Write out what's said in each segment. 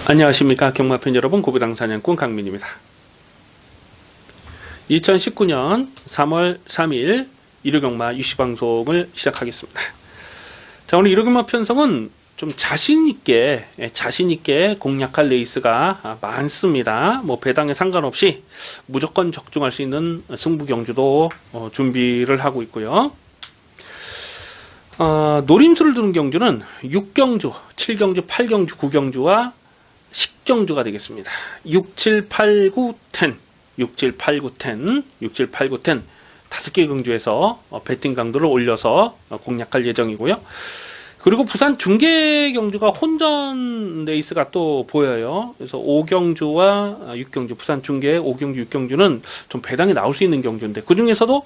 안녕하십니까 경마팬 여러분, 고배당 사냥꾼 강민입니다. 2019년 3월 3일 일요경마 유시방송을 시작하겠습니다. 자, 오늘 일요경마 편성은 좀 자신있게 공략할 레이스가 많습니다. 뭐 배당에 상관없이 무조건 적중할 수 있는 승부 경주도 준비를 하고 있고요. 노림수를 두는 경주는 6경주, 7경주, 8경주, 9경주와 10경주가 되겠습니다. 6, 7, 8, 9, 10, 6, 7, 8, 9, 10, 6, 7, 8, 9, 10 5개 경주에서 배팅 강도를 올려서 공략할 예정이고요. 그리고 부산 중계 경주가 혼전 레이스가 또 보여요. 그래서 5경주와 6경주, 부산 중계 5경주, 6경주는 좀 배당이 나올 수 있는 경주인데, 그 중에서도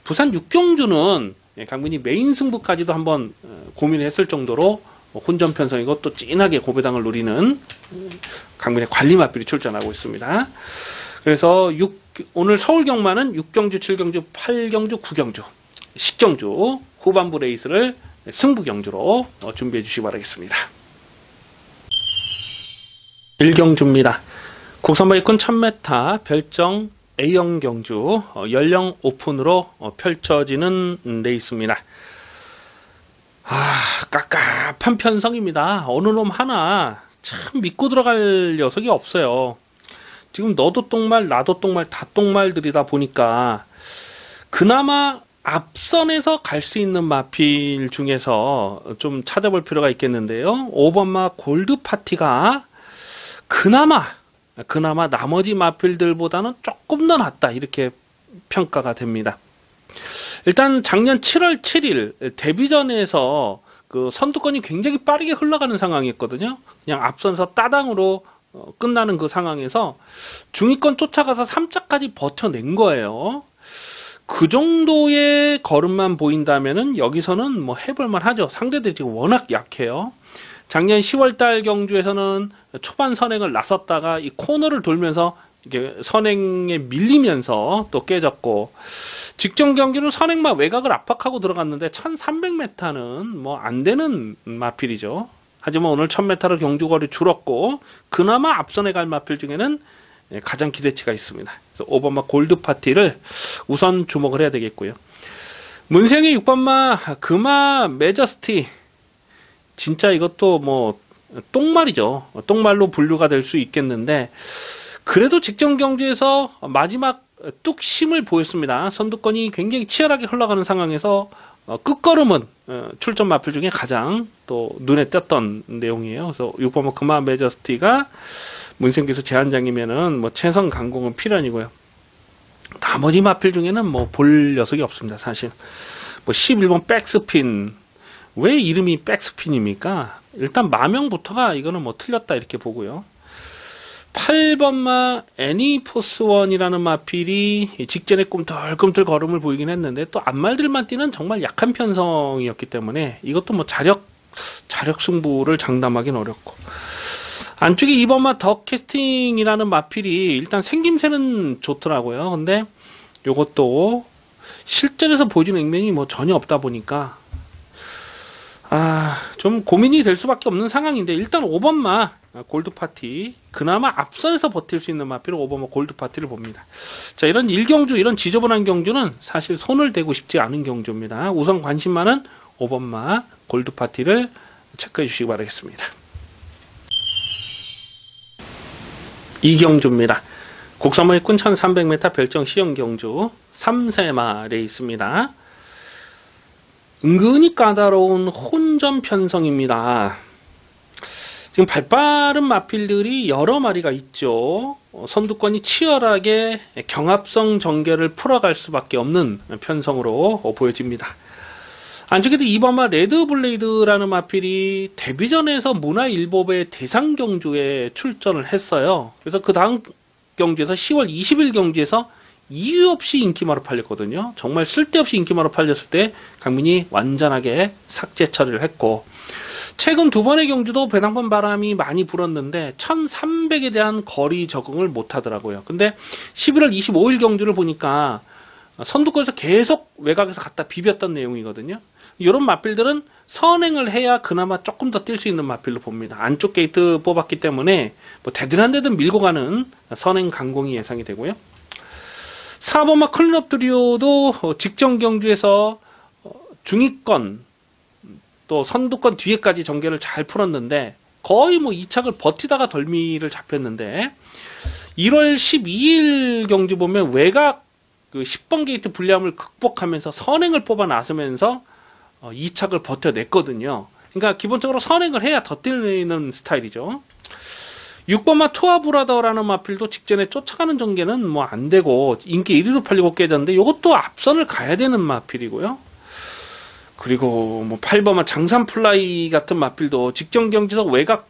부산 6경주는 강민이 메인 승부까지도 한번 고민을 했을 정도로 혼전 편성이고 또 진하게 고배당을 노리는 강민의 관리 맛비리 출전하고 있습니다. 그래서 오늘 서울 경마는 6경주, 7경주, 8경주, 9경주, 10경주 후반부 레이스를 승부 경주로 준비해 주시기 바라겠습니다. 1경주입니다. 국선마이콘 1000m 별정 A형 경주 연령 오픈으로 펼쳐지는 레이스입니다. 깝깝한 편성입니다. 어느 놈 하나 참 믿고 들어갈 녀석이 없어요. 지금 너도 똥말 나도 똥말 다 똥말들이다 보니까 그나마 앞선에서 갈 수 있는 마필 중에서 좀 찾아볼 필요가 있겠는데요. 5번마 골드파티가 그나마 나머지 마필들보다는 조금 더 낫다, 이렇게 평가가 됩니다. 일단 작년 7월 7일 데뷔전에서 그 선두권이 굉장히 빠르게 흘러가는 상황이었거든요. 그냥 앞선서 따당으로 끝나는 그 상황에서 중위권 쫓아가서 3차까지 버텨낸 거예요. 그 정도의 걸음만 보인다면은 여기서는 뭐 해볼만 하죠. 상대들이 지금 워낙 약해요. 작년 10월달 경주에서는 초반 선행을 나섰다가 이 코너를 돌면서 이게 선행에 밀리면서 또 깨졌고, 직전 경기는 선행마 외곽을 압박하고 들어갔는데 1300m는 뭐 안되는 마필이죠. 하지만 오늘 1000m로 경주거리 줄었고 그나마 앞선에 갈 마필 중에는 가장 기대치가 있습니다. 그래서 5번마 골드파티를 우선 주목을 해야 되겠고요. 문생의 6번마 금화 메저스티, 진짜 이것도 뭐 똥말이죠. 똥말로 분류가 될 수 있겠는데, 그래도 직전 경주에서 마지막 뚝심을 보였습니다. 선두권이 굉장히 치열하게 흘러가는 상황에서 끝걸음은 출전 마필 중에 가장 또 눈에 띄었던 내용이에요. 그래서 6번마 금화 메저스티가 문생기수 제한장이면은 뭐 최선 강공은 필연이고요. 나머지 마필 중에는 뭐 볼 녀석이 없습니다. 사실 뭐 11번 백스핀, 왜 이름이 백스핀입니까? 일단 마명부터가 이거는 뭐 틀렸다 이렇게 보고요. 8번마 애니포스원이라는 마필이 직전에 꿈틀꿈틀 걸음을 보이긴 했는데 또 앞말들만 뛰는 정말 약한 편성이었기 때문에 이것도 뭐 자력 승부를 장담하기는 어렵고, 안쪽에 2번마 더 캐스팅이라는 마필이 일단 생김새는 좋더라고요. 근데 요것도 실전에서 보여주는 액면이 뭐 전혀 없다 보니까 좀 고민이 될 수밖에 없는 상황인데, 일단 5번마 골드파티, 그나마 앞선에서 버틸 수 있는 마필로 5번마 골드파티를 봅니다. 자, 이런 1경주, 이런 지저분한 경주는 사실 손을 대고 싶지 않은 경주입니다. 우선 관심 많은 5번마 골드파티를 체크해 주시기 바라겠습니다. 2경주입니다. 곡선마이꾼 1300m 별정 시형 경주 3세마 레이스입니다. 은근히 까다로운 혼전 편성입니다. 지금 발빠른 마필들이 여러 마리가 있죠. 선두권이 치열하게 경합성 전개를 풀어갈 수밖에 없는 편성으로 보여집니다. 안쪽에도 2번마 레드블레이드라는 마필이 데뷔전에서 문화일보배 대상 경주에 출전을 했어요. 그래서 그 다음 경주에서 10월 20일 경주에서 이유 없이 인기마로 팔렸거든요. 정말 쓸데없이 인기마로 팔렸을 때 강민이 완전하게 삭제 처리를 했고, 최근 두 번의 경주도 배당번 바람이 많이 불었는데 1300에 대한 거리 적응을 못 하더라고요. 근데 11월 25일 경주를 보니까 선두권에서 계속 외곽에서 갖다 비볐던 내용이거든요. 이런 맞빌들은 선행을 해야 그나마 조금 더 뛸 수 있는 마필로 봅니다. 안쪽 게이트 뽑았기 때문에 뭐 되든 안 되든 밀고 가는 선행 강공이 예상이 되고요. 4번마 클린업 드리오도 직전 경주에서 중위권 또 선두권 뒤에까지 전개를 잘 풀었는데 거의 뭐 2착을 버티다가 덜미를 잡혔는데 1월 12일 경주 보면 외곽 그 10번 게이트 불리함을 극복하면서 선행을 뽑아 나서면서 2착을 버텨냈거든요. 그러니까 기본적으로 선행을 해야 더 뛰는 스타일이죠. 6번마 투아브라더라는 마필도 직전에 쫓아가는 전개는 뭐 안되고 인기 1위로 팔리고 깨졌는데 이것도 앞선을 가야 되는 마필이고요. 그리고 뭐 8번마 장산플라이 같은 마필도 직전 경기에서 외곽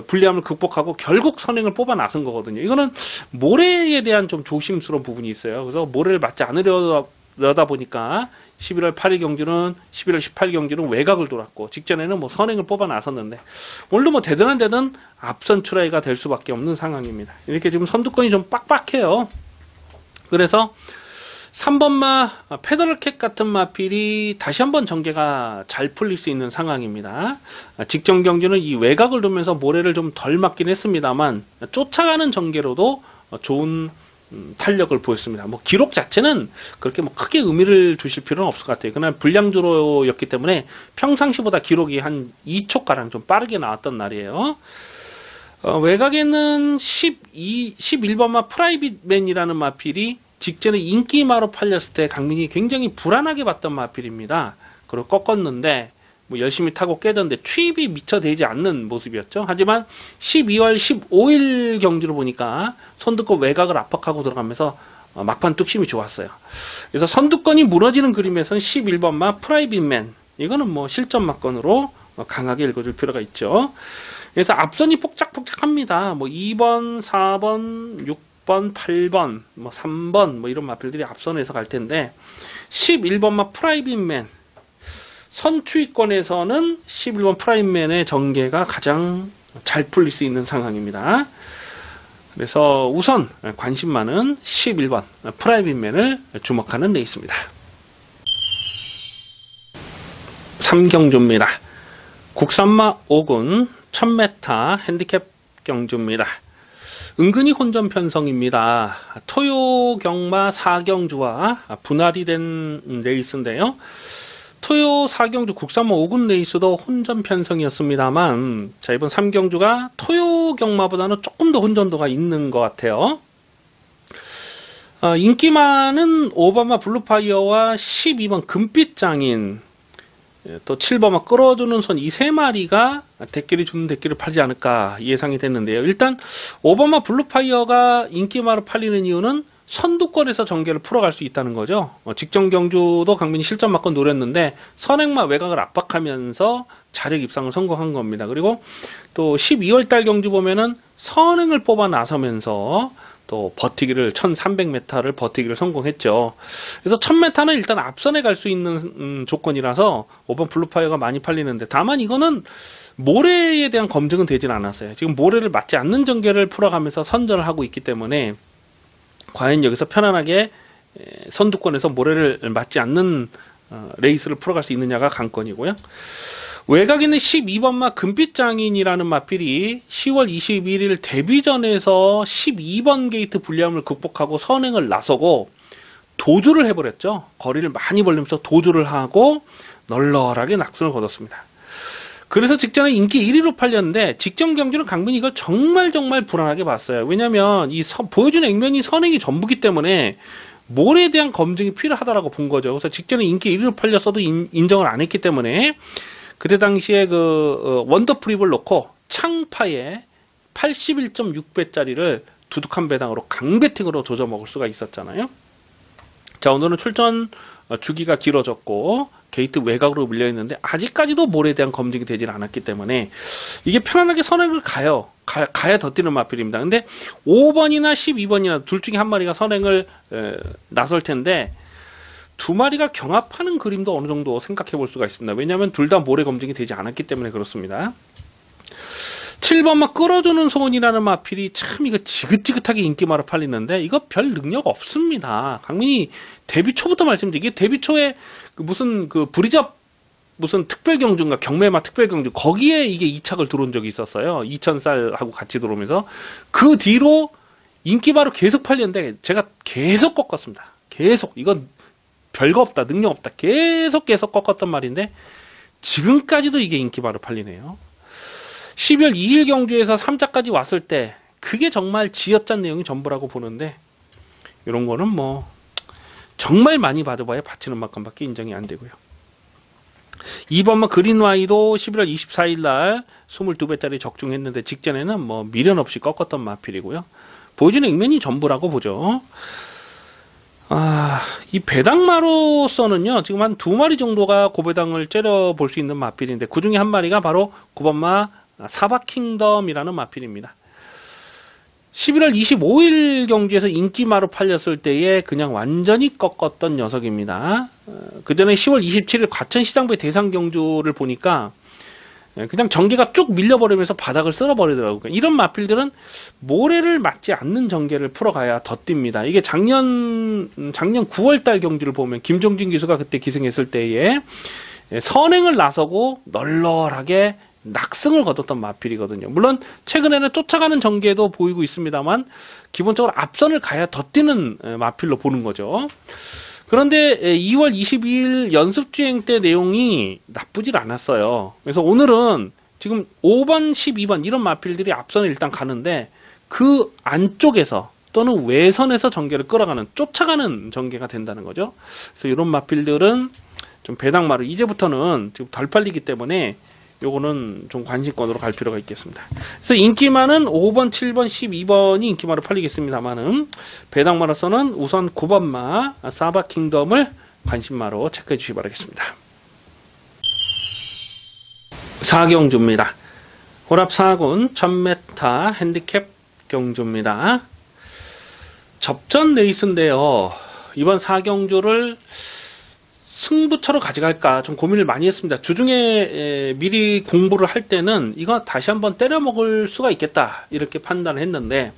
불리함을 극복하고 결국 선행을 뽑아 나선 거거든요. 이거는 모래에 대한 좀 조심스러운 부분이 있어요. 그래서 모래를 맞지 않으려다 보니까 11월 8일 경주는 11월 18일 경주는 외곽을 돌았고 직전에는 뭐 선행을 뽑아 나섰는데 오늘도 뭐 되든 안 되든 앞선 출하이가 될 수밖에 없는 상황입니다. 이렇게 지금 선두권이 좀 빡빡해요. 그래서 3번마 페더럴캣 같은 마필이 다시 한번 전개가 잘 풀릴 수 있는 상황입니다. 직전 경주는 이 외곽을 두면서 모래를 좀 덜 맞긴 했습니다만 쫓아가는 전개로도 좋은 탄력을 보였습니다. 뭐 기록 자체는 그렇게 뭐 크게 의미를 두실 필요는 없을 것 같아요. 그날 불량주로였기 때문에 평상시보다 기록이 한 2초가량 좀 빠르게 나왔던 날이에요. 외곽에는 11번마 프라이빗맨이라는 마필이 직전에 인기마로 팔렸을 때 강민이 굉장히 불안하게 봤던 마필입니다. 그리고 꺾었는데 뭐 열심히 타고 깨졌는데 추입이 미처 되지 않는 모습이었죠. 하지만 12월 15일 경주를 보니까 선두권 외곽을 압박하고 들어가면서 막판 뚝심이 좋았어요. 그래서 선두권이 무너지는 그림에서는 11번마 프라이빗맨 이거는 뭐 실전 막건으로 강하게 읽어줄 필요가 있죠. 그래서 앞선이 폭작폭작합니다. 뭐 2번, 4번, 6번, 8번, 뭐 3번 뭐 이런 마필들이 앞선에서 갈 텐데 11번마 프라이빗맨 선추위권에서는 11번 프라이빗맨의 전개가 가장 잘 풀릴 수 있는 상황입니다. 그래서 우선 관심 많은 11번 프라이빗맨을 주목하는 레이스입니다. 3경주입니다. 국산마 5군 1000m 핸디캡 경주입니다. 은근히 혼전 편성입니다. 토요 경마 4경주와 분할이 된 레이스인데요. 토요 4경주 국산마 5군 레이스도 혼전 편성이었습니다만 자 이번 3경주가 토요 경마보다는 조금 더 혼전도가 있는 것 같아요. 인기마는 5번마 블루파이어와 12번 금빛장인 또 7번마 끌어주는 손 이 세 마리가 대끼리 주는 대끼를 팔지 않을까 예상이 됐는데요. 일단 5번마 블루파이어가 인기마로 팔리는 이유는 선두권에서 전개를 풀어갈 수 있다는 거죠. 직전 경주도 강민이 실전 맞고 노렸는데 선행마 외곽을 압박하면서 자력 입상을 성공한 겁니다. 그리고 또 12월달 경주 보면은 선행을 뽑아 나서면서 또 버티기를 1300m를 버티기를 성공했죠. 그래서 1000m는 일단 앞선에 갈 수 있는 조건이라서 5번 블루파이어가 많이 팔리는데 다만 이거는 모래에 대한 검증은 되진 않았어요. 지금 모래를 맞지 않는 전개를 풀어가면서 선전을 하고 있기 때문에 과연 여기서 편안하게 선두권에서 모래를 맞지 않는 레이스를 풀어갈 수 있느냐가 관건이고요. 외곽에는 12번마 금빛장인이라는 마필이 10월 21일 데뷔전에서 12번 게이트 불리함을 극복하고 선행을 나서고 도주를 해버렸죠. 거리를 많이 벌리면서 도주를 하고 널널하게 낙선을 거뒀습니다. 그래서 직전에 인기 1위로 팔렸는데 직전 경주는 강민이 이걸 정말 불안하게 봤어요. 왜냐면 이 보여준 액면이 선행이 전부기 때문에 모래에 대한 검증이 필요하다라고 본 거죠. 그래서 직전에 인기 1위로 팔렸어도 인정을 안 했기 때문에 그때 당시에 그 원더프립을 놓고 창파에 81.6배짜리를 두둑한 배당으로 강배팅으로 조져 먹을 수가 있었잖아요. 자 오늘은 출전 주기가 길어졌고 게이트 외곽으로 밀려있는데 아직까지도 모래에 대한 검증이 되질 않았기 때문에 이게 편안하게 선행을 가야 더 뛰는 마필입니다. 근데 5번이나 12번이나 둘 중에 한 마리가 선행을 나설 텐데 두 마리가 경합하는 그림도 어느 정도 생각해 볼 수가 있습니다. 왜냐하면 둘 다 모래 검증이 되지 않았기 때문에 그렇습니다. 7번마 끌어주는 소원이라는 마필이 참 이거 지긋지긋하게 인기마로 팔리는데 이거 별 능력 없습니다. 강민이 데뷔 초부터 말씀드린 이게 데뷔 초에 무슨 그 브리잡 무슨 특별경주인가 경매마 특별경주 거기에 이게 이착을 들어온 적이 있었어요. 2000쌀하고 같이 들어오면서 그 뒤로 인기마로 계속 팔렸는데 제가 계속 꺾었습니다. 계속 이건 별거 없다 능력 없다 계속 꺾었단 말인데 지금까지도 이게 인기마로 팔리네요. 12월 2일 경주에서 3자까지 왔을 때 그게 정말 쥐어짠 내용이 전부라고 보는데 이런 거는 뭐 정말 많이 받아봐야 바치는 만큼밖에 인정이 안 되고요. 2번만 그린와이도 11월 24일 날 22배짜리 적중했는데 직전에는 뭐 미련 없이 꺾었던 마필이고요. 보여주는 액면이 전부라고 보죠. 이 배당마로서는요, 지금 한 2마리 정도가 고배당을 째려볼 수 있는 마필인데, 그 중에 한 마리가 바로 9번마 사바킹덤이라는 마필입니다. 11월 25일 경주에서 인기마로 팔렸을 때에 그냥 완전히 꺾었던 녀석입니다. 그 전에 10월 27일 과천시장배 대상 경주를 보니까 그냥 전개가 쭉 밀려버리면서 바닥을 쓸어버리더라고요. 이런 마필들은 모래를 맞지 않는 전개를 풀어가야 더 뜁니다. 이게 작년 9월달 경주를 보면 김종진 기수가 그때 기승했을 때에 선행을 나서고 널널하게 낙승을 거뒀던 마필이거든요. 물론 최근에는 쫓아가는 전개도 보이고 있습니다만 기본적으로 앞선을 가야 더 뛰는 마필로 보는 거죠. 그런데 2월 22일 연습주행 때 내용이 나쁘질 않았어요. 그래서 오늘은 지금 5번, 12번 이런 마필들이 앞선을 일단 가는데 그 안쪽에서 또는 외선에서 전개를 끌어가는 쫓아가는 전개가 된다는 거죠. 그래서 이런 마필들은 좀 배당마로 이제부터는 지금 덜 팔리기 때문에 요거는 좀 관심권으로 갈 필요가 있겠습니다. 그래서 인기마는 5번, 7번, 12번이 인기마로 팔리겠습니다만은 배당마로서는 우선 9번마 사바킹덤을 관심마로 체크해 주시기 바라겠습니다. 4경주입니다. 호랍 4군 1000m 핸디캡 경주입니다. 접전 레이스인데요. 이번 4경주를 승부처로 가져갈까 좀 고민을 많이 했습니다. 주중에 미리 공부를 할 때는 이거 다시 한번 때려 먹을 수가 있겠다 이렇게 판단을 했는데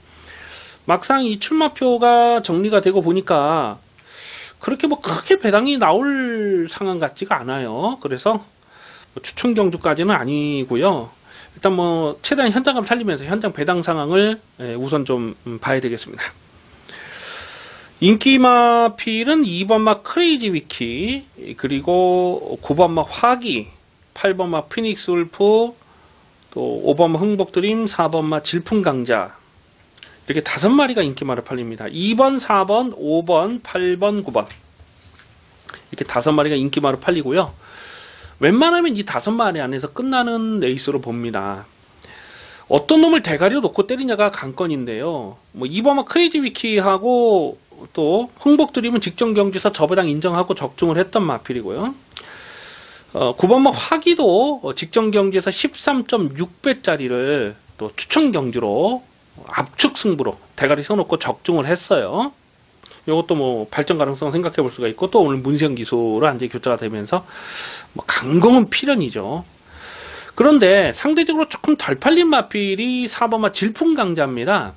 막상 이 출마표가 정리가 되고 보니까 그렇게 뭐 크게 배당이 나올 상황 같지가 않아요. 그래서 뭐 추천 경주까지는 아니고요. 일단 뭐 최대한 현장감 살리면서 현장 배당 상황을 우선 좀 봐야 되겠습니다. 인기마필은 2번마 크레이지 위키, 그리고 9번마 화기, 8번마 피닉스 울프, 또 5번마 흥복드림, 4번마 질풍강자 이렇게 5마리가 인기마로 팔립니다. 2번, 4번, 5번, 8번, 9번 이렇게 5마리가 인기마로 팔리고요. 웬만하면 이 5마리 안에서 끝나는 레이스로 봅니다. 어떤 놈을 대가리로 놓고 때리냐가 관건인데요. 뭐 2번마 크레이지 위키하고 또 흥복드림은 직전 경주에서 저배당 인정하고 적중을 했던 마필이고요. 9번마 화기도 직전 경주에서 13.6배짜리를 또 추천 경주로 압축 승부로 대가리 세워놓고 적중을 했어요. 이것도 뭐 발전 가능성 생각해 볼 수가 있고 또 오늘 문세영 기수로 완전히 교체가 되면서 뭐 강공은 필연이죠. 그런데 상대적으로 조금 덜 팔린 마필이 4번마 질풍강자입니다.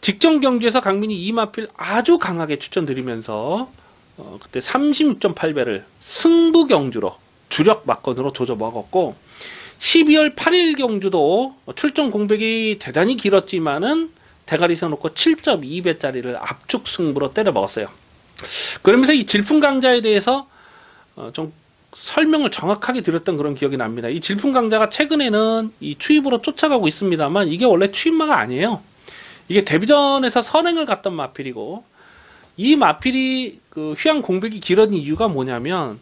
직전 경주에서 강민이 이 마필 아주 강하게 추천드리면서 그때 36.8배를 승부 경주로 주력 막건으로 조져 먹었고 12월 8일 경주도 출전 공백이 대단히 길었지만은 대가리 세워놓고 7.2배짜리를 압축 승부로 때려 먹었어요. 그러면서 이 질풍강자에 대해서 좀 설명을 정확하게 드렸던 그런 기억이 납니다. 이 질풍강자가 최근에는 이 추입으로 쫓아가고 있습니다만 이게 원래 추입마가 아니에요. 이게 데뷔전에서 선행을 갔던 마필이고 이 마필이 그 휴양 공백이 길었던 이유가 뭐냐면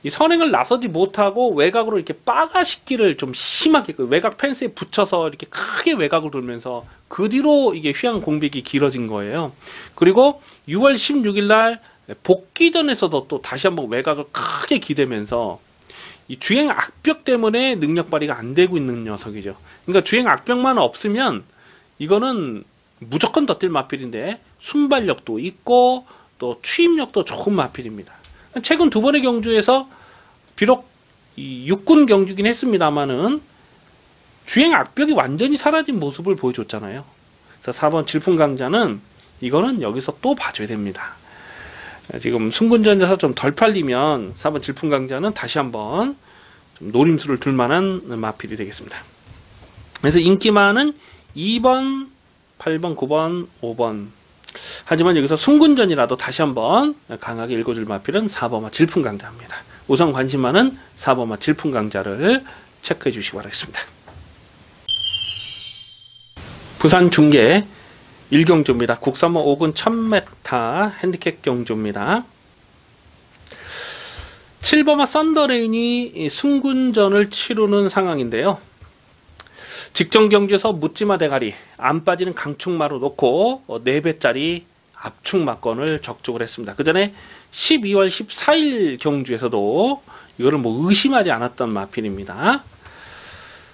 이 선행을 나서지 못하고 외곽으로 이렇게 빠가식기를 좀 심하게 그 외곽 펜스에 붙여서 이렇게 크게 외곽을 돌면서 그 뒤로 이게 휴양 공백이 길어진 거예요. 그리고 6월 16일 날 복귀전에서도 또 다시 한번 외곽을 크게 기대면서 이 주행 악벽 때문에 능력 발휘가 안 되고 있는 녀석이죠. 그러니까 주행 악벽만 없으면 이거는 무조건 더 뛸 마필인데 순발력도 있고 또 추임력도 좋은 마필입니다. 최근 2번의 경주에서 비록 이 육군 경주긴 했습니다만은 주행 악벽이 완전히 사라진 모습을 보여줬잖아요. 그래서 4번 질풍강자는 이거는 여기서 또 봐줘야 됩니다. 지금 승군전에서 좀 덜 팔리면 4번 질풍강자는 다시 한번 좀 노림수를 둘 만한 마필이 되겠습니다. 그래서 인기 많은 2번, 8번, 9번, 5번. 하지만 여기서 순군전이라도 다시 한번 강하게 읽어줄 마필은 4번마 질풍강자입니다. 우선 관심 많은 4번마 질풍강자를 체크해 주시기 바라겠습니다. 부산 중계 1경주입니다. 국산마 5군 1000m 핸디캡 경주입니다. 7번마 썬더레인이 순군전을 치르는 상황인데요. 직전 경주에서 묻지마 대가리 안 빠지는 강축마로 놓고 4배짜리 압축마건을 적중을 했습니다. 그 전에 12월 14일 경주에서도 이거를 뭐 의심하지 않았던 마필입니다.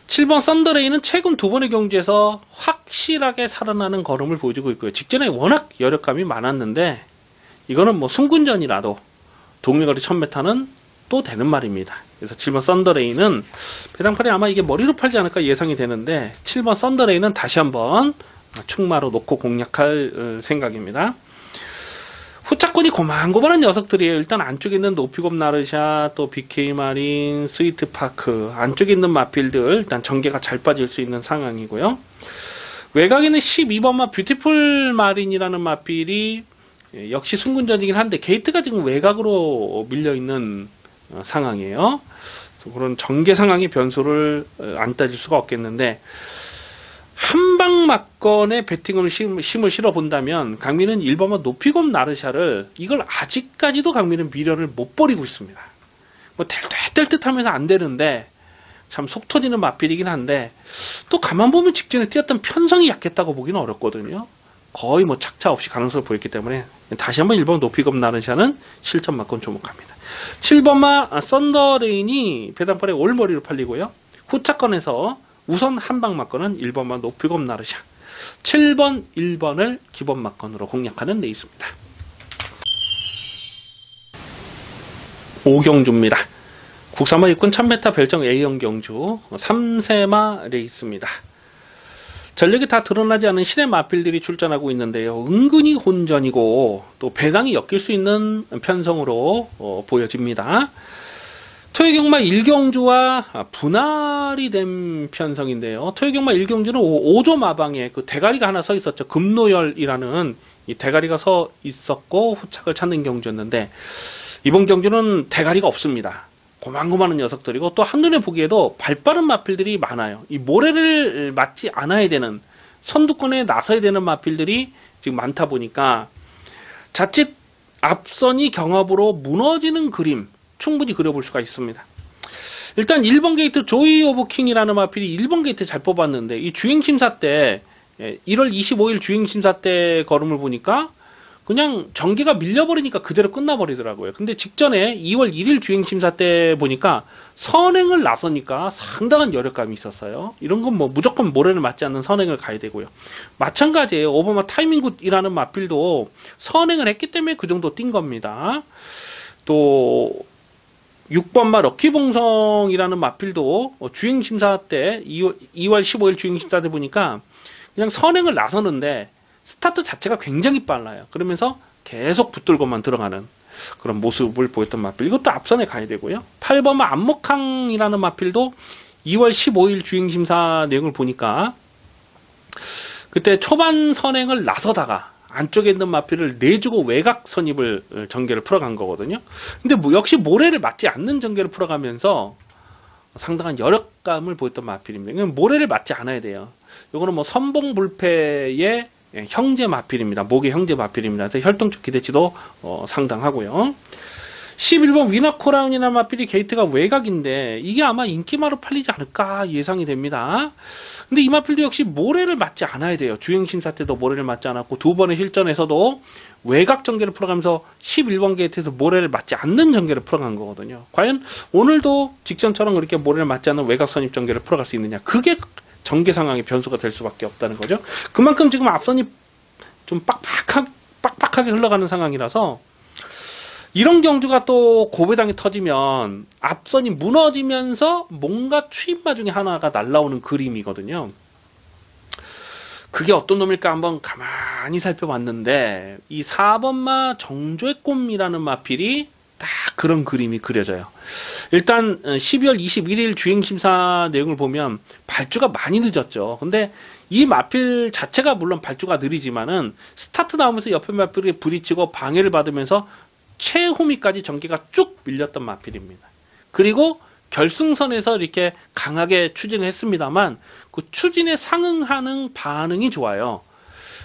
7번 썬더레인은 최근 2번의 경주에서 확실하게 살아나는 걸음을 보여주고 있고요. 직전에 워낙 여력감이 많았는데 이거는 뭐 순군전이라도 동일거리 1000m는 또 되는 말입니다. 그래서 7번 썬더레인은 배당팔이 아마 이게 머리로 팔지 않을까 예상이 되는데 7번 썬더레인은 다시 한번 축마로 놓고 공략할 생각입니다. 후차권이 고만고만한 녀석들이에요. 일단 안쪽에 있는 노피곰 나르샤, 또 BK 마린, 스위트파크 안쪽에 있는 마필들 일단 전개가 잘 빠질 수 있는 상황이고요. 외곽에는 12번마 뷰티풀 마린이라는 마필이 역시 순군전이긴 한데 게이트가 지금 외곽으로 밀려있는 상황이에요. 그런 전개 상황의 변수를 안 따질 수가 없겠는데 한방 막건에 배팅을 심을 실어 본다면 강민은 1번마 노피곰 나르샤를 이걸 아직까지도 강민은 미련을 못 버리고 있습니다. 뭐 될 듯 하면서 안 되는데 참 속 터지는 마필이긴 한데 또 가만 보면 직전에 뛰었던 편성이 약했다고 보기는 어렵거든요. 거의 뭐 착차 없이 가능성을 보였기 때문에 다시 한번 1번 노피곰 나르샤는 실전 막건 주목합니다. 7번마 썬더레인이 배당팔에 올머리로 팔리고요. 후차권에서 우선 한방 막건은 1번마 노피곰 나르샤 7번 1번을 기본 막건으로 공략하는 레이스입니다. 5경주입니다. 국산마 육군 1000m 별정 A형 경주 3세마 레이스입니다. 전력이 다 드러나지 않은 신의 마필들이 출전하고 있는데요. 은근히 혼전이고 또 배당이 엮일 수 있는 편성으로 보여집니다. 토요경마 1경주와 분할이 된 편성인데요. 토요경마 1경주는 5조 마방에 그 대가리가 하나 서 있었죠. 금노열이라는 이 대가리가 서 있었고 후착을 찾는 경주였는데 이번 경주는 대가리가 없습니다. 고만고만한 녀석들이고 또 한눈에 보기에도 발빠른 마필들이 많아요. 이 모래를 맞지 않아야 되는 선두권에 나서야 되는 마필들이 지금 많다 보니까 자칫 앞선이 경합으로 무너지는 그림 충분히 그려볼 수가 있습니다. 일단 1번 게이트 조이 오브 킹이라는 마필이 1번 게이트 잘 뽑았는데 이 주행심사 때 1월 25일 주행심사 때 걸음을 보니까 그냥 전개가 밀려버리니까 그대로 끝나버리더라고요. 근데 직전에 2월 1일 주행심사 때 보니까 선행을 나서니까 상당한 여력감이 있었어요. 이런 건 뭐 무조건 모래를 맞지 않는 선행을 가야 되고요. 마찬가지예요. 오버마 타이밍굿이라는 마필도 선행을 했기 때문에 그 정도 뛴 겁니다. 또 6번마 럭키봉성이라는 마필도 주행심사 때 2월 15일 주행심사 때 보니까 그냥 선행을 나서는데 스타트 자체가 굉장히 빨라요. 그러면서 계속 붙들고만 들어가는 그런 모습을 보였던 마필. 이것도 앞선에 가야 되고요. 8번마 안목항이라는 마필도 2월 15일 주행심사 내용을 보니까 그때 초반 선행을 나서다가 안쪽에 있는 마필을 내주고 외곽 선입을 전개를 풀어간 거거든요. 근데 뭐 역시 모래를 맞지 않는 전개를 풀어가면서 상당한 여력감을 보였던 마필입니다. 모래를 맞지 않아야 돼요. 이거는 뭐 선봉불패의 형제 마필입니다. 목의 형제 마필입니다. 그래서 혈통적 기대치도 상당하고요. 11번 위너코라운이라는 마필이 게이트가 외곽인데 이게 아마 인기마로 팔리지 않을까 예상이 됩니다. 근데 이 마필도 역시 모래를 맞지 않아야 돼요. 주행심사 때도 모래를 맞지 않았고 두 번의 실전에서도 외곽 전개를 풀어가면서 11번 게이트에서 모래를 맞지 않는 전개를 풀어간 거거든요. 과연 오늘도 직전처럼 그렇게 모래를 맞지 않는 외곽 선입 전개를 풀어갈 수 있느냐. 그게 전개 상황의 변수가 될 수밖에 없다는 거죠. 그만큼 지금 앞선이 좀 빡빡하게 흘러가는 상황이라서 이런 경주가 또 고배당이 터지면 앞선이 무너지면서 뭔가 추임마 중에 하나가 날라오는 그림이거든요. 그게 어떤 놈일까 한번 가만히 살펴봤는데 이 4번마 정조의 꼼이라는 마필이 딱 그런 그림이 그려져요. 일단 12월 21일 주행심사 내용을 보면 발주가 많이 늦었죠. 근데 이 마필 자체가 물론 발주가 느리지만은 스타트 나오면서 옆에 마필이 부딪히고 방해를 받으면서 최후미까지 전기가 쭉 밀렸던 마필입니다. 그리고 결승선에서 이렇게 강하게 추진을 했습니다만 그 추진에 상응하는 반응이 좋아요.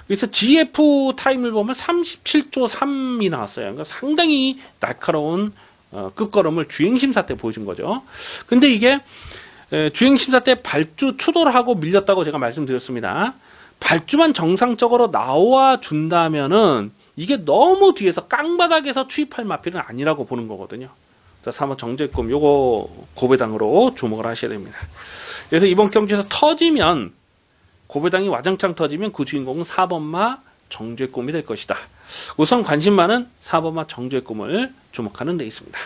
그래서 GF 타임을 보면 37조 3이 나왔어요. 그러니까 상당히 날카로운 끝걸음을 주행심사 때 보여준 거죠. 근데 이게 주행심사 때 발주 추돌을 하고 밀렸다고 제가 말씀드렸습니다. 발주만 정상적으로 나와 준다면은 이게 너무 뒤에서 깡바닥에서 투입할 마필은 아니라고 보는 거거든요. 그래서 한번 정제꿈 요거 고배당으로 주목을 하셔야 됩니다. 그래서 이번 경주에서 터지면 고배당이 와장창 터지면 그 주인공은 4번마 정주의 꿈이 될 것이다. 우선 관심만은 4번마 정주의 꿈을 주목하는 데 있습니다.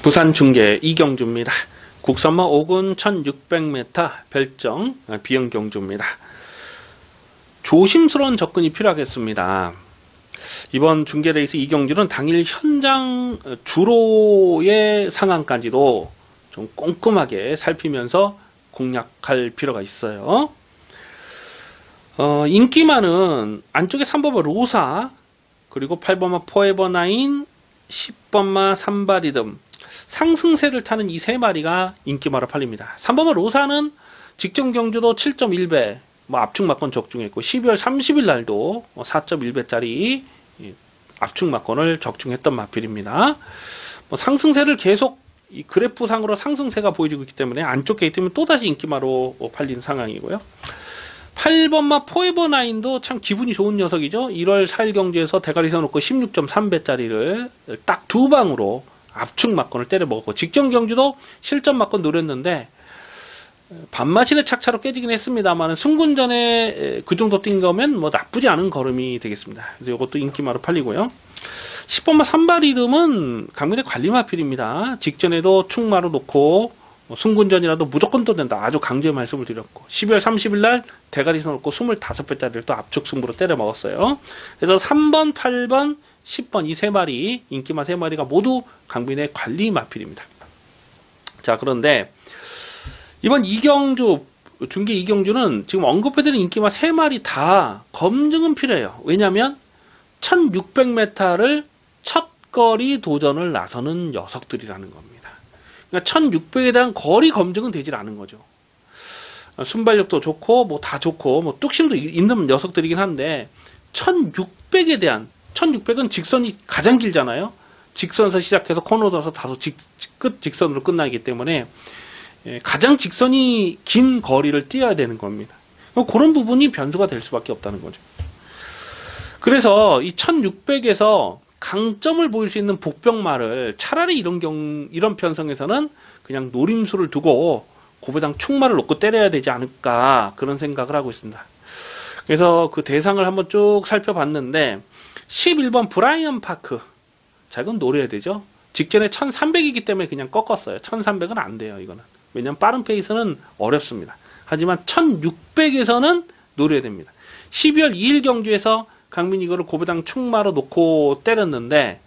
부산 중계 이경주입니다. 국선마 5군 1600m 별정 비형 경주입니다. 조심스러운 접근이 필요하겠습니다. 이번 중계 레이스 이경주는 당일 현장 주로의 상황까지도 좀 꼼꼼하게 살피면서 공략할 필요가 있어요. 인기마는 안쪽에 3번마 로사, 그리고 8번마 포에버나인, 10번마 삼바리듬, 상승세를 타는 이 세 마리가 인기마로 팔립니다. 3번마 로사는 직전 경주도 7.1배 압축 막건 적중했고 12월 30일 날도 4.1배짜리 압축 막건을 적중했던 마필입니다. 상승세를 계속 이 그래프상으로 상승세가 보여지고 있기 때문에 안쪽 게이트면 또다시 인기마로 팔린 상황이고요. 8번마 포에버나인도 참 기분이 좋은 녀석이죠. 1월 4일 경주에서 대가리 세워놓고 16.3배짜리를 딱 두 방으로 압축 막건을 때려 먹었고, 직전 경주도 실전 막건 노렸는데 반마신의 착차로 깨지긴 했습니다만 승군전에 그 정도 뛴 거면 뭐 나쁘지 않은 걸음이 되겠습니다. 그래서 이것도 인기마로 팔리고요. 10번마 삼바리듬은 강민의 관리마필입니다. 직전에도 충마로 놓고 승군전이라도 무조건 떠된다. 아주 강조의 말씀을 드렸고 12월 30일 날 대가리 세워놓고 25배짜리를 또 압축 승부로 때려 먹었어요. 그래서 3번, 8번, 10번 이 세 마리, 인기마 세 마리가 모두 강민의 관리마필입니다. 자, 그런데 이번 이경주, 중계 이경주는 지금 언급해드린 인기마 세 마리 다 검증은 필요해요. 왜냐하면 1600m를 첫 거리 도전을 나서는 녀석들이라는 겁니다. 그러니까 1600에 대한 거리 검증은 되질 않은 거죠. 순발력도 좋고 뭐 다 좋고 뭐 뚝심도 있는 녀석들이긴 한데 1600에 대한 1600은 직선이 가장 길잖아요. 직선에서 시작해서 코너 돌아서 다소 끝 직선으로 끝나기 때문에 가장 직선이 긴 거리를 뛰어야 되는 겁니다. 그런 부분이 변수가 될 수밖에 없다는 거죠. 그래서 이 1600에서 강점을 보일 수 있는 복병마를 차라리 이런 편성에서는 그냥 노림수를 두고 고배당 충마를 놓고 때려야 되지 않을까 그런 생각을 하고 있습니다. 그래서 그 대상을 한번 쭉 살펴봤는데 11번 브라이언 파크, 자 이건 노려야 되죠. 직전에 1300이기 때문에 그냥 꺾었어요. 1300은 안 돼요. 이거는 왜냐면 빠른 페이스는 어렵습니다. 하지만 1600에서는 노려야 됩니다. 12월 2일 경주에서 강민이 이거를 고배당 충마로 놓고 때렸는데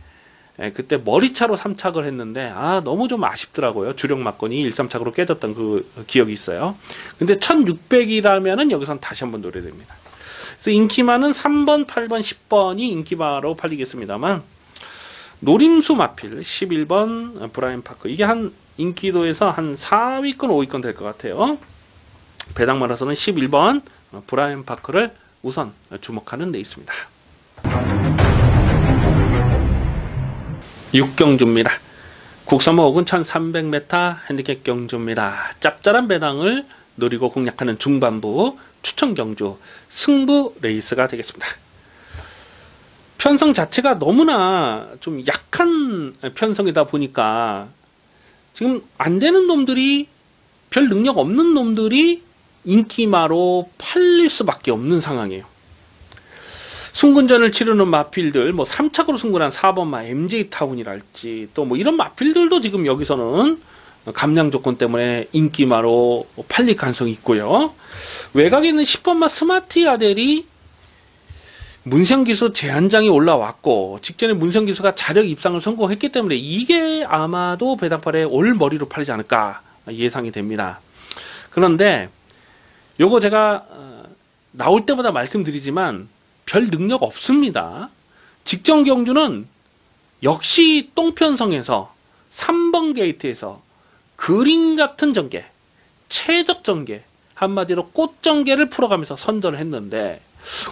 그때 머리차로 3착을 했는데 너무 좀 아쉽더라고요. 주력 막건이 1, 3착으로 깨졌던 그 기억이 있어요. 근데 1600이라면은 여기선 다시 한번 노려야 됩니다. 그래서 인기마는 3번, 8번, 10번이 인기마로 팔리겠습니다만 노림수 마필 11번 브라이언 파크, 이게 한 인기도에서 한 4위권 5위권 될 것 같아요. 배당마라서는 11번 브라이언 파크를 우선 주목하는 데 있습니다. 6경주입니다. 국선마 5군 1300m 핸디캡 경주입니다. 짭짤한 배당을 노리고 공략하는 중반부 추천 경주 승부 레이스가 되겠습니다. 편성 자체가 너무나 좀 약한 편성이다 보니까 지금 안 되는 놈들이, 별 능력 없는 놈들이 인기마로 팔릴 수밖에 없는 상황이에요. 승군전을 치르는 마필들, 뭐 3착으로 승군한 4번마 MJ타운이랄지 또 뭐 이런 마필들도 지금 여기서는 감량 조건 때문에 인기마로 팔릴 가능성이 있고요. 외곽에 있는 10번마 스마트 아델이 문성기수 제한장이 올라왔고 직전에 문성기수가 자력 입상을 성공했기 때문에 이게 아마도 배당팔에 올 머리로 팔리지 않을까 예상이 됩니다. 그런데 요거 제가 나올 때마다 말씀드리지만 별 능력 없습니다. 직전 경주는 역시 똥편성에서 3번 게이트에서 그림 같은 전개, 최적 전개, 한마디로 꽃 전개를 풀어가면서 선전을 했는데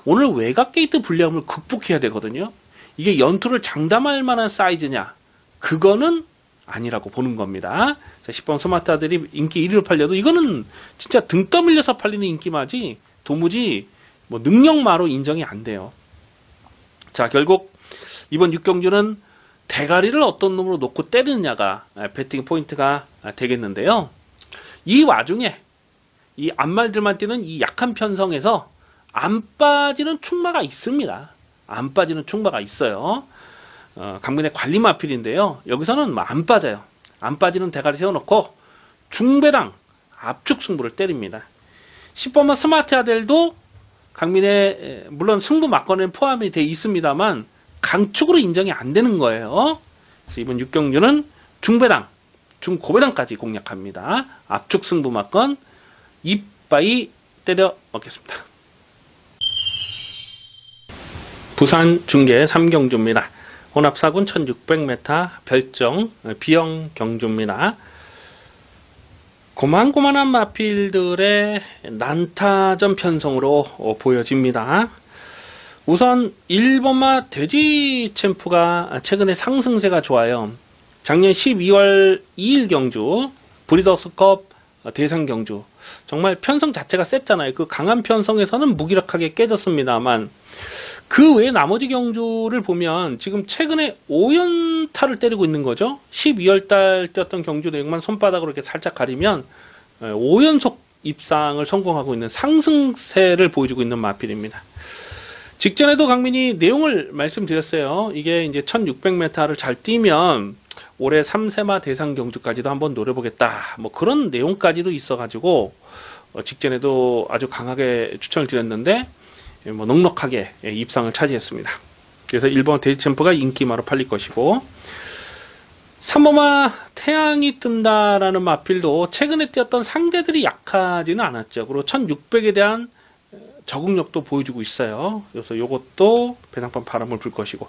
오늘 외곽 게이트 불리함을 극복해야 되거든요. 이게 연투를 장담할 만한 사이즈냐? 그거는 아니라고 보는 겁니다. 10번 스마트 아들이 인기 1위로 팔려도 이거는 진짜 등 떠밀려서 팔리는 인기마지 도무지 뭐 능력마로 인정이 안 돼요. 자, 결국 이번 6경주는 대가리를 어떤 놈으로 놓고 때리느냐가 배팅 포인트가 되겠는데요. 이 와중에 이 앞말들만 뛰는 이 약한 편성에서 안 빠지는 충마가 있습니다. 안 빠지는 충마가 있어요. 강민의 관리 마필인데요. 여기서는 뭐 안 빠져요. 안 빠지는 대가리 세워놓고 중배당 압축 승부를 때립니다. 10번만 스마트 아델도 강민의 물론 승부 막건에는 포함이 되어 있습니다만 강축으로 인정이 안 되는 거예요. 그래서 이번 6경주는 중배당, 중고배당까지 공략합니다. 압축 승부 막건 이빠이 때려 먹겠습니다. 부산 중계 3경주입니다. 혼합사군 1600m 별정 비영 경주입니다. 고만고만한 마필들의 난타전 편성으로 보여집니다. 우선 1번마 돼지 챔프가 최근에 상승세가 좋아요. 작년 12월 2일 경주 브리더스컵 대상 경주 정말 편성 자체가 셌잖아요. 그 강한 편성에서는 무기력하게 깨졌습니다만 그 외에 나머지 경주를 보면 지금 최근에 5연타를 때리고 있는 거죠. 12월달 뛰었던 경주 내용만 손바닥으로 이렇게 살짝 가리면 5연속 입상을 성공하고 있는 상승세를 보여주고 있는 마필입니다. 직전에도 강민이 내용을 말씀드렸어요. 이게 이제 1600m를 잘 뛰면 올해 3세마 대상 경주까지도 한번 노려보겠다. 뭐 그런 내용까지도 있어가지고 직전에도 아주 강하게 추천을 드렸는데 뭐 넉넉하게 입상을 차지했습니다. 그래서 1번 돼지 챔프가 인기마로 팔릴 것이고 3번마 태양이 뜬다라는 마필도 최근에 뛰었던 상대들이 약하지는 않았죠. 그리고 1600에 대한 적응력도 보여주고 있어요. 그래서 요것도 배당판 바람을 불 것이고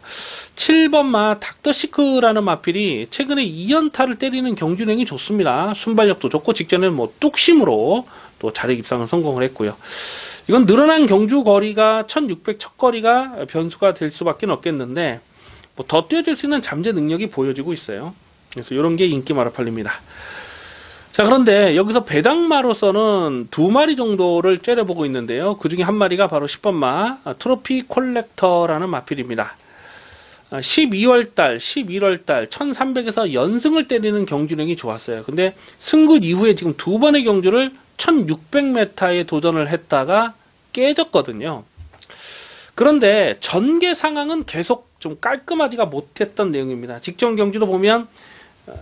7번마 닥터시크라는 마필이 최근에 2연타를 때리는 경주행이 좋습니다. 순발력도 좋고 직전에는 뭐 뚝심으로 또 자력 입상을 성공을 했고요. 이건 늘어난 경주 거리가 1600 첫 거리가 변수가 될 수밖에 없겠는데 뭐 더 뛰어줄 수 있는 잠재 능력이 보여지고 있어요. 그래서 이런 게 인기마로 팔립니다. 자, 그런데 여기서 배당마로서는 2마리 정도를 째려보고 있는데요. 그 중에 한 마리가 바로 10번마 트로피 콜렉터라는 마필입니다. 12월달, 11월달 1300에서 연승을 때리는 경주력이 좋았어요. 근데 승급 이후에 지금 2번의 경주를 1600m에 도전을 했다가 깨졌거든요. 그런데 전개 상황은 계속 좀 깔끔하지가 못했던 내용입니다. 직전 경주도 보면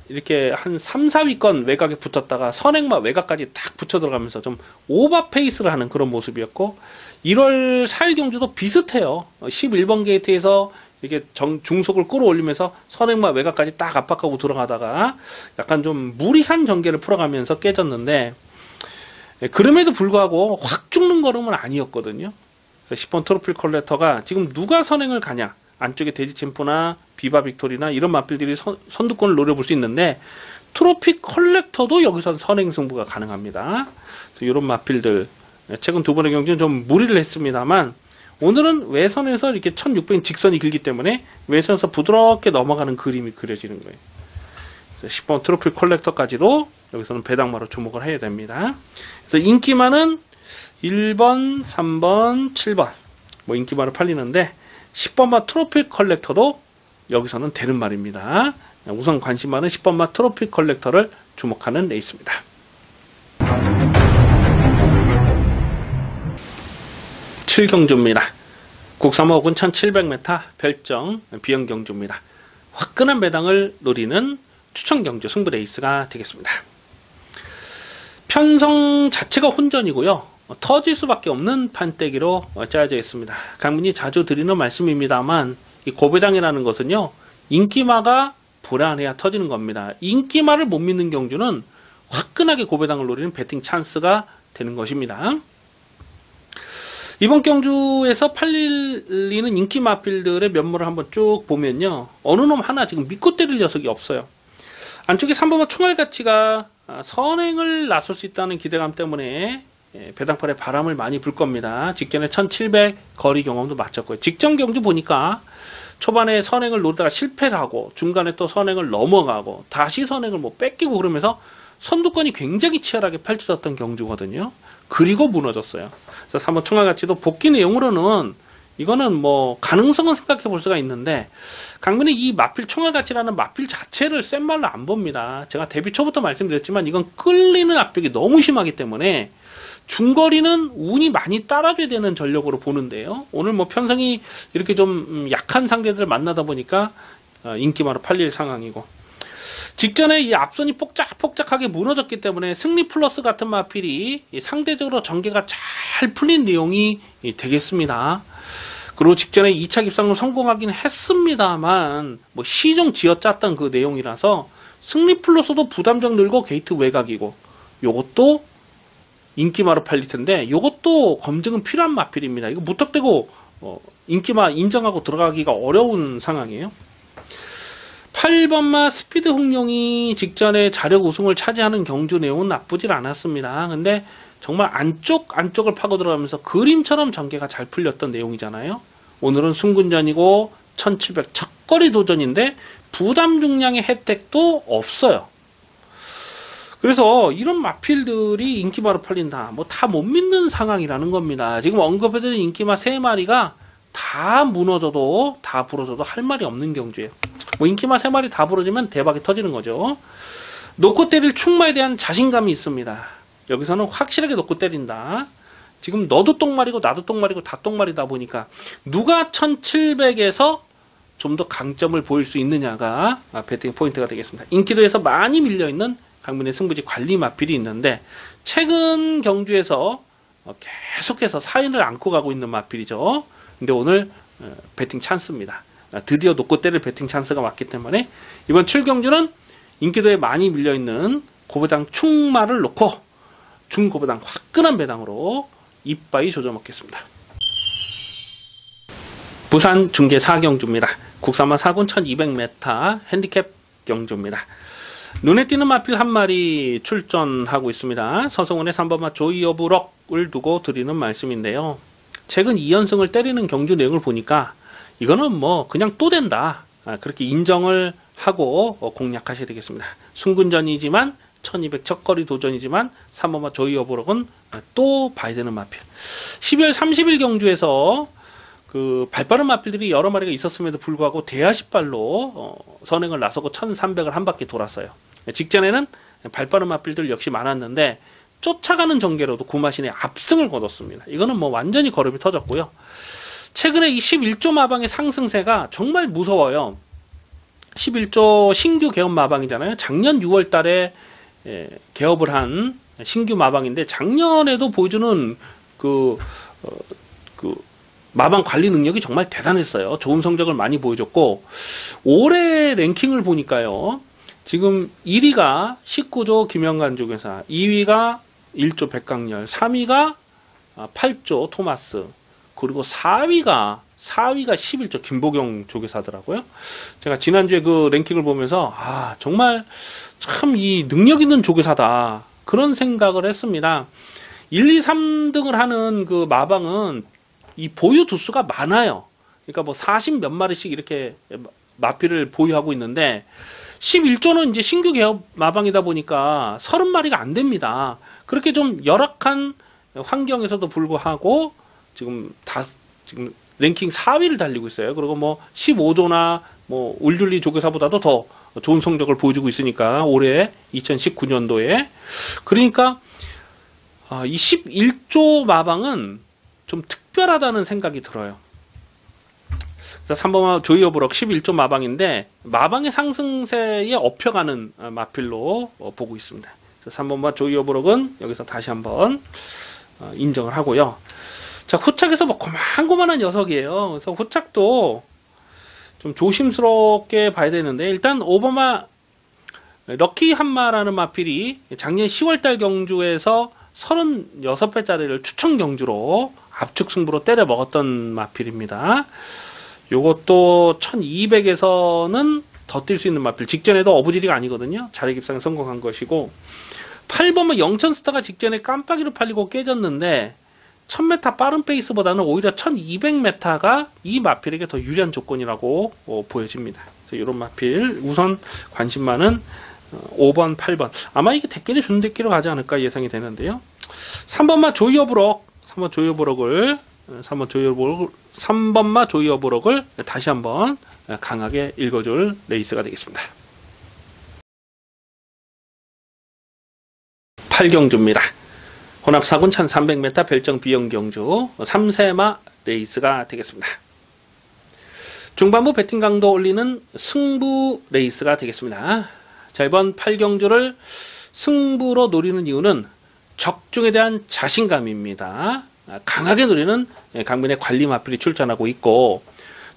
이렇게 한 3, 4위권 외곽에 붙었다가 선행마 외곽까지 딱 붙여 들어가면서 좀 오버 페이스를 하는 그런 모습이었고 1월 4일 경주도 비슷해요. 11번 게이트에서 이렇게 중속을 끌어올리면서 선행마 외곽까지 딱 압박하고 들어가다가 약간 좀 무리한 전개를 풀어가면서 깨졌는데 그럼에도 불구하고 확 죽는 걸음은 아니었거든요. 그래서 10번 트로필 컬렉터가 지금 누가 선행을 가냐 안쪽에 돼지 챔프나 비바 빅토리나 이런 마필들이 선두권을 노려볼 수 있는데 트로피 컬렉터도 여기서 선행 승부가 가능합니다. 그래서 이런 마필들 최근 2번의 경기는 좀 무리를 했습니다만 오늘은 외선에서 이렇게 1600 직선이 길기 때문에 외선에서 부드럽게 넘어가는 그림이 그려지는 거예요. 그래서 10번 트로피 컬렉터까지도 여기서는 배당마로 주목을 해야 됩니다. 그래서 인기마는 1번, 3번, 7번 뭐 인기마로 팔리는데 10번마 트로피 컬렉터도 여기서는 되는 말입니다. 우선 관심 많은 10번마 트로피 컬렉터를 주목하는 레이스입니다. 칠경주입니다. 국삼호 혹은 1700m 별정 비영 경주입니다. 화끈한 배당을 노리는 추천 경주 승부 레이스가 되겠습니다. 편성 자체가 혼전이고요. 터질 수밖에 없는 판때기로 짜여져 있습니다. 강민이 자주 드리는 말씀입니다만 이 고배당이라는 것은요, 인기마가 불안해야 터지는 겁니다. 인기마를 못 믿는 경주는 화끈하게 고배당을 노리는 배팅 찬스가 되는 것입니다. 이번 경주에서 팔리는 인기 마필들의 면모를 한번 쭉 보면요, 어느 놈 하나 지금 믿고 때릴 녀석이 없어요. 안쪽에 3번마 총알가치가 선행을 나설 수 있다는 기대감 때문에 배당팔에 바람을 많이 불 겁니다. 직전에 1700 거리 경험도 마쳤고요. 직전 경주 보니까 초반에 선행을 노리다가 실패를 하고 중간에 또 선행을 넘어가고 다시 선행을 뭐 뺏기고 그러면서 선두권이 굉장히 치열하게 펼쳐졌던 경주거든요. 그리고 무너졌어요. 그래서 3번 총알가치도 복귀 내용으로는 이거는 뭐 가능성은 생각해 볼 수가 있는데, 강민이 이 마필 총알가치라는 마필 자체를 센 말로 안 봅니다. 제가 데뷔 초부터 말씀드렸지만 이건 끌리는 압력이 너무 심하기 때문에 중거리는 운이 많이 따라줘야 되는 전력으로 보는데요. 오늘 뭐 편성이 이렇게 좀 약한 상대들을 만나다 보니까 인기마로 팔릴 상황이고, 직전에 이 앞선이 폭작폭작하게 무너졌기 때문에 승리 플러스 같은 마필이 상대적으로 전개가 잘 풀린 내용이 되겠습니다. 그리고 직전에 2차 깁상을 성공하긴 했습니다만 뭐 시종 지어짰던 그 내용이라서 승리 플러스도 부담적 늘고 게이트 외곽이고, 요것도 인기마로 팔릴 텐데 요것도 검증은 필요한 마필입니다. 이거 무턱대고 인기마 인정하고 들어가기가 어려운 상황이에요. 8번마 스피드 홍룡이 직전에 자력 우승을 차지하는 경주 내용은 나쁘질 않았습니다. 근데 정말 안쪽을 파고 들어가면서 그림처럼 전개가 잘 풀렸던 내용이잖아요. 오늘은 순군전이고 1700 첫거리 도전인데 부담 중량의 혜택도 없어요. 그래서 이런 마필들이 인기마로 팔린다, 뭐 다 못 믿는 상황이라는 겁니다. 지금 언급해드린 인기마 3마리가 다 무너져도 다 부러져도 할 말이 없는 경주예요. 뭐 인기마 3마리 다 부러지면 대박이 터지는 거죠. 놓고 때릴 충마에 대한 자신감이 있습니다. 여기서는 확실하게 놓고 때린다. 지금 너도 똥말이고 나도 똥말이고 다 똥말이다 보니까 누가 1700에서 좀 더 강점을 보일 수 있느냐가 배팅 포인트가 되겠습니다. 인기도에서 많이 밀려있는 강민의 승부지 관리 마필이 있는데 최근 경주에서 계속해서 사인을 안고 가고 있는 마필이죠. 근데 오늘 배팅 찬스입니다. 드디어 놓고 때릴 배팅 찬스가 왔기 때문에 이번 7경주는 인기도에 많이 밀려있는 고배당 충마를 놓고 중고배당 화끈한 배당으로 이빠이 조져먹겠습니다. 부산 중계 4경주입니다. 국산마 4군 1200m 핸디캡 경주입니다. 눈에 띄는 마필 한 마리 출전하고 있습니다. 서성훈의 3번마 조이어브럭을 두고 드리는 말씀인데요. 최근 2연승을 때리는 경주 내용을 보니까 이거는 뭐 그냥 또 된다, 그렇게 인정을 하고 공략하셔야 되겠습니다. 순군전이지만 1200 첫거리 도전이지만 3번마 조이어브럭은 또 봐야 되는 마필. 12월 30일 경주에서 그 발빠른 마필들이 여러 마리가 있었음에도 불구하고 대하십발로 선행을 나서고 1300을 한 바퀴 돌았어요. 직전에는 발빠른 마필들 역시 많았는데 쫓아가는 전개로도 구마신의 압승을 거뒀습니다. 이거는 뭐 완전히 거름이 터졌고요. 최근에 이 11조 마방의 상승세가 정말 무서워요. 11조 신규 개업 마방이잖아요. 작년 6월 달에 개업을 한 신규 마방인데 작년에도 보여주는 그 마방 관리 능력이 정말 대단했어요. 좋은 성적을 많이 보여줬고, 올해 랭킹을 보니까요, 지금 1위가 19조 김영관 조교사, 2위가 1조 백강렬, 3위가 8조 토마스, 그리고 4위가 11조 김보경 조교사더라고요. 제가 지난주에 그 랭킹을 보면서 정말 참 이 능력 있는 조교사다, 그런 생각을 했습니다. 1, 2, 3등을 하는 그 마방은 이 보유 두수가 많아요. 그러니까 뭐 40 몇 마리씩 이렇게 마필을 보유하고 있는데 11조는 이제 신규 개업 마방이다 보니까 30마리가 안 됩니다. 그렇게 좀 열악한 환경에서도 불구하고 지금 랭킹 4위를 달리고 있어요. 그리고 뭐 15조나 뭐 울줄리 조교사보다도 더 좋은 성적을 보여주고 있으니까 올해 2019년도에. 그러니까 이 11조 마방은 좀 특별하다는 생각이 들어요. 그래서 3번마 조이어브럭 11조 마방인데 마방의 상승세에 업혀가는 마필로 보고 있습니다. 그래서 3번마 조이어브럭은 여기서 다시 한번 인정을 하고요. 자, 후착에서 뭐 고만고만한 녀석이에요. 그래서 후착도 좀 조심스럽게 봐야 되는데, 일단 오버마 럭키 한마라는 마필이 작년 10월달 경주에서 36배짜리를 추천 경주로 압축 승부로 때려 먹었던 마필입니다. 요것도 1200에서는 더 뛸 수 있는 마필. 직전에도 어부지리가 아니거든요. 자리깁상에 성공한 것이고, 8번은 영천스타가 직전에 깜빡이로 팔리고 깨졌는데 1000m 빠른 페이스보다는 오히려 1200m가 이 마필에게 더 유리한 조건이라고 보여집니다. 그래서 이런 마필 우선 관심 많은 5번, 8번. 아마 이게 대끼리 주는 대끼로 가지 않을까 예상이 되는데요. 3번마 조이어브럭, 3번 조이어브럭을 다시 한번 강하게 읽어줄 레이스가 되겠습니다. 8경주입니다. 혼합사군 1300m 별정 비영경주 3세마 레이스가 되겠습니다. 중반부 배팅 강도 올리는 승부 레이스가 되겠습니다. 자, 이번 8경주를 승부로 노리는 이유는 적중에 대한 자신감입니다. 강하게 노리는 강민의 관리 마필이 출전하고 있고,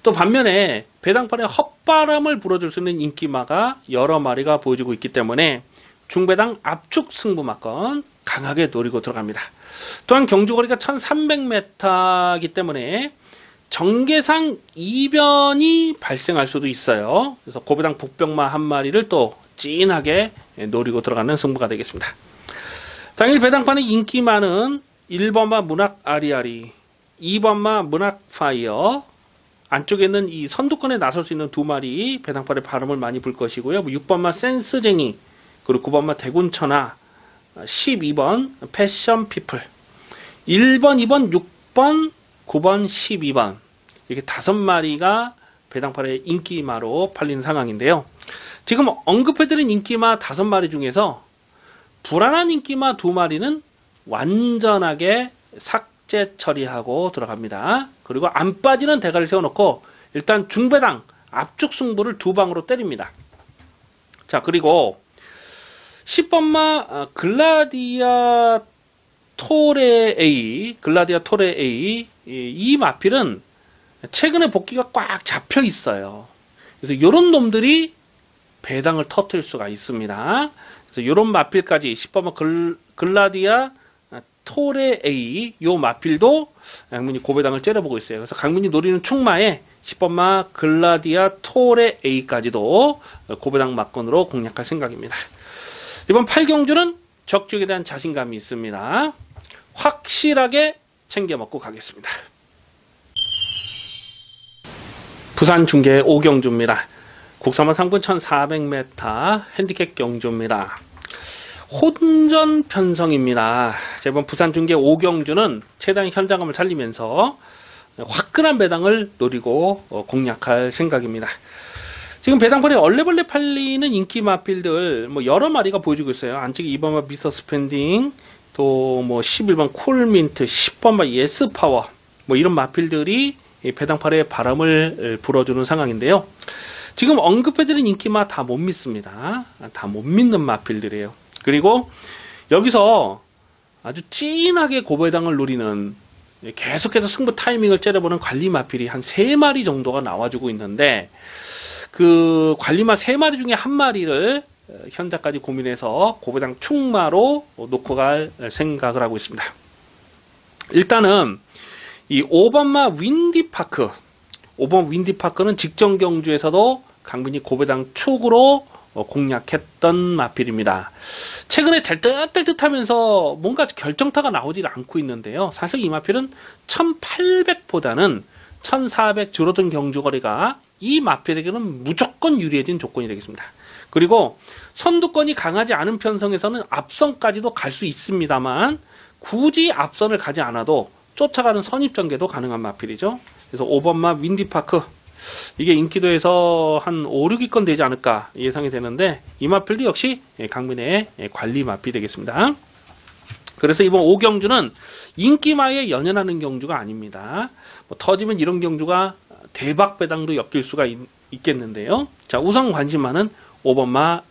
또 반면에 배당판에 헛바람을 불어줄 수 있는 인기마가 여러 마리가 보여주고 있기 때문에 중배당 압축 승부마건 강하게 노리고 들어갑니다. 또한 경주거리가 1300m이기 때문에 정계상 이변이 발생할 수도 있어요. 그래서 고배당 복병마 한 마리를 또 찐하게 노리고 들어가는 승부가 되겠습니다. 당일 배당판의 인기마는 1번마 문학 아리아리, 2번마 문학 파이어, 안쪽에 있는 이 선두권에 나설 수 있는 두 마리 배당판의 바람을 많이 불 것이고요. 6번마 센스쟁이, 그리고 9번마 대군천하, 12번 패션 피플, 1번, 2번, 6번, 9번, 12번 이렇게 5마리가 배당판의 인기마로 팔리는 상황인데요. 지금 언급해드린 인기마 5마리 중에서 불안한 인기마 2마리는 완전하게 삭제 처리하고 들어갑니다. 그리고 안 빠지는 대가를 세워놓고 일단 중배당 압축 승부를 2방으로 때립니다. 자, 그리고 10번마 글라디아 토레 A, 이 마필은 최근에 복귀가 꽉 잡혀 있어요. 그래서 이런 놈들이 배당을 터뜨릴 수가 있습니다. 그래서 이런 마필까지 10번마 글라디아 토레 A, 요 마필도 강민이 고배당을 째려보고 있어요. 그래서 강민이 노리는 충마에 10번마 글라디아 토레 A까지도 고배당 막건으로 공략할 생각입니다. 이번 8경주는 적중에 대한 자신감이 있습니다. 확실하게 챙겨 먹고 가겠습니다. 부산 중계 5경주입니다. 국산마 상분 1400m 핸디캡 경주입니다. 혼전 편성입니다. 이번 부산 중계 5경주는 최대한 현장감을 살리면서 화끈한 배당을 노리고 공략할 생각입니다. 지금 배당판에 얼레벌레 팔리는 인기 마필들 뭐 여러 마리가 보여주고 있어요. 안쪽에 2번마 미스터 스펜딩, 또 뭐 11번 콜민트, 10번마 예스파워, 뭐 이런 마필들이 배당판에 바람을 불어주는 상황인데요. 지금 언급해드린 인기마 다 못 믿습니다. 다 못 믿는 마필들이에요. 그리고 여기서 아주 찐하게 고배당을 노리는, 계속해서 승부 타이밍을 째려보는 관리 마필이 한 3마리 정도가 나와주고 있는데, 그 관리마 3마리 중에 1마리를 현재까지 고민해서 고배당 충마로 놓고 갈 생각을 하고 있습니다. 일단은 이 5번마 윈디파크, 5번 윈디파크는 직전 경주에서도 강민이 고배당 축으로 공략했던 마필입니다. 최근에 될 듯 하면서 뭔가 결정타가 나오질 않고 있는데요. 사실 이 마필은 1800보다는 1400 줄어든 경주거리가 이 마필에게는 무조건 유리해진 조건이 되겠습니다. 그리고 선두권이 강하지 않은 편성에서는 앞선까지도 갈 수 있습니다만 굳이 앞선을 가지 않아도 쫓아가는 선입전개도 가능한 마필이죠. 그래서 5번마 윈디파크, 이게 인기도에서 한 5, 6위권 되지 않을까 예상이 되는데, 이 마필도 역시 강민의 관리 마필이 되겠습니다. 그래서 이번 5경주는 인기마에 연연하는 경주가 아닙니다. 뭐 터지면 이런 경주가 대박 배당도 엮일 수가 있겠는데요. 자, 우선 관심마는 5번마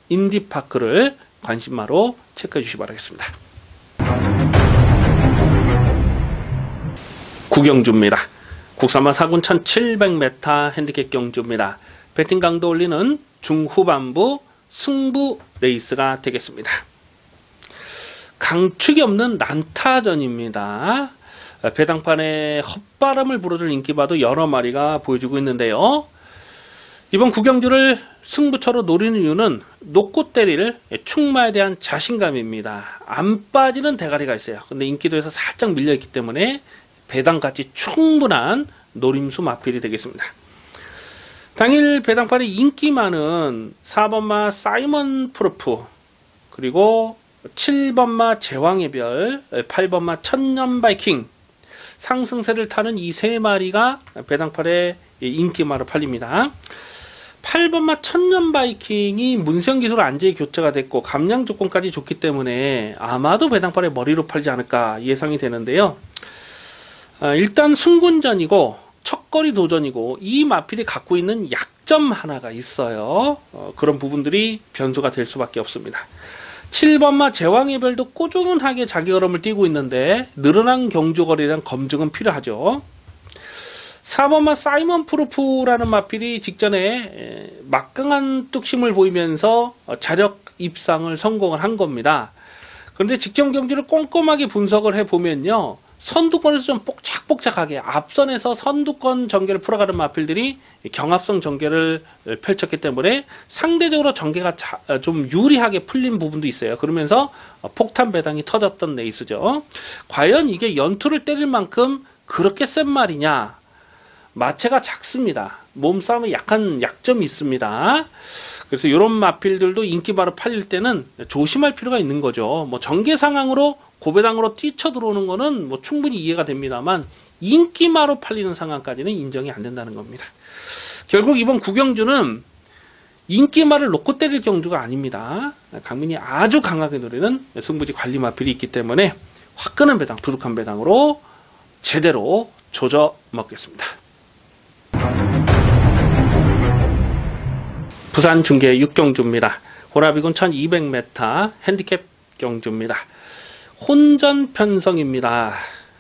인디파크를 관심마로 체크해 주시기 바라겠습니다. 구경주입니다. 국산마 4군 1700m 핸디캡 경주입니다. 배팅 강도 올리는 중후반부 승부 레이스가 되겠습니다. 강축이 없는 난타전입니다. 배당판에 헛바람을 불어줄 인기바도 여러 마리가 보여주고 있는데요. 이번 구경주를 승부처로 노리는 이유는 놓고 때릴 충마에 대한 자신감입니다. 안 빠지는 대가리가 있어요. 근데 인기도에서 살짝 밀려있기 때문에 배당같이 충분한 노림수 마필이 되겠습니다. 당일 배당판에 인기 많은 4번마 사이먼 프루프, 그리고 7번마 제왕의 별, 8번마 천년 바이킹, 상승세를 타는 이 세 마리가 배당판에 인기마로 팔립니다. 8번마 천년 바이킹이 문세영 기술 안제이 교체가 됐고 감량 조건까지 좋기 때문에 아마도 배당판에 머리로 팔지 않을까 예상이 되는데요. 일단 승군전이고 첫거리 도전이고 이 마필이 갖고 있는 약점 하나가 있어요. 그런 부분들이 변수가 될 수밖에 없습니다. 7번마 제왕의 별도 꾸준하게 자기 걸음을 뛰고 있는데 늘어난 경주거리에 대한 검증은 필요하죠. 4번마 사이먼 프루프라는 마필이 직전에 막강한 뚝심을 보이면서 자력 입상을 성공을 한 겁니다. 그런데 직전 경주를 꼼꼼하게 분석을 해보면요, 선두권에서 좀 뽁짝뽁짝하게 앞선에서 선두권 전개를 풀어가는 마필들이 경합성 전개를 펼쳤기 때문에 상대적으로 전개가 좀 유리하게 풀린 부분도 있어요. 그러면서 폭탄 배당이 터졌던 레이스죠. 과연 이게 연투를 때릴 만큼 그렇게 센 말이냐? 마체가 작습니다. 몸싸움에 약한 약점이 있습니다. 그래서 이런 마필들도 인기바로 팔릴 때는 조심할 필요가 있는 거죠. 뭐 전개 상황으로 고배당으로 뛰쳐 들어오는 거는 뭐 충분히 이해가 됩니다만 인기마로 팔리는 상황까지는 인정이 안 된다는 겁니다. 결국 이번 구경주는 인기마를 놓고 때릴 경주가 아닙니다. 강민이 아주 강하게 노리는 승부지 관리 마필이 있기 때문에 화끈한 배당, 두둑한 배당으로 제대로 조져 먹겠습니다. 부산 중계 6경주입니다. 호라비군 1200m 핸디캡 경주입니다. 혼전 편성입니다.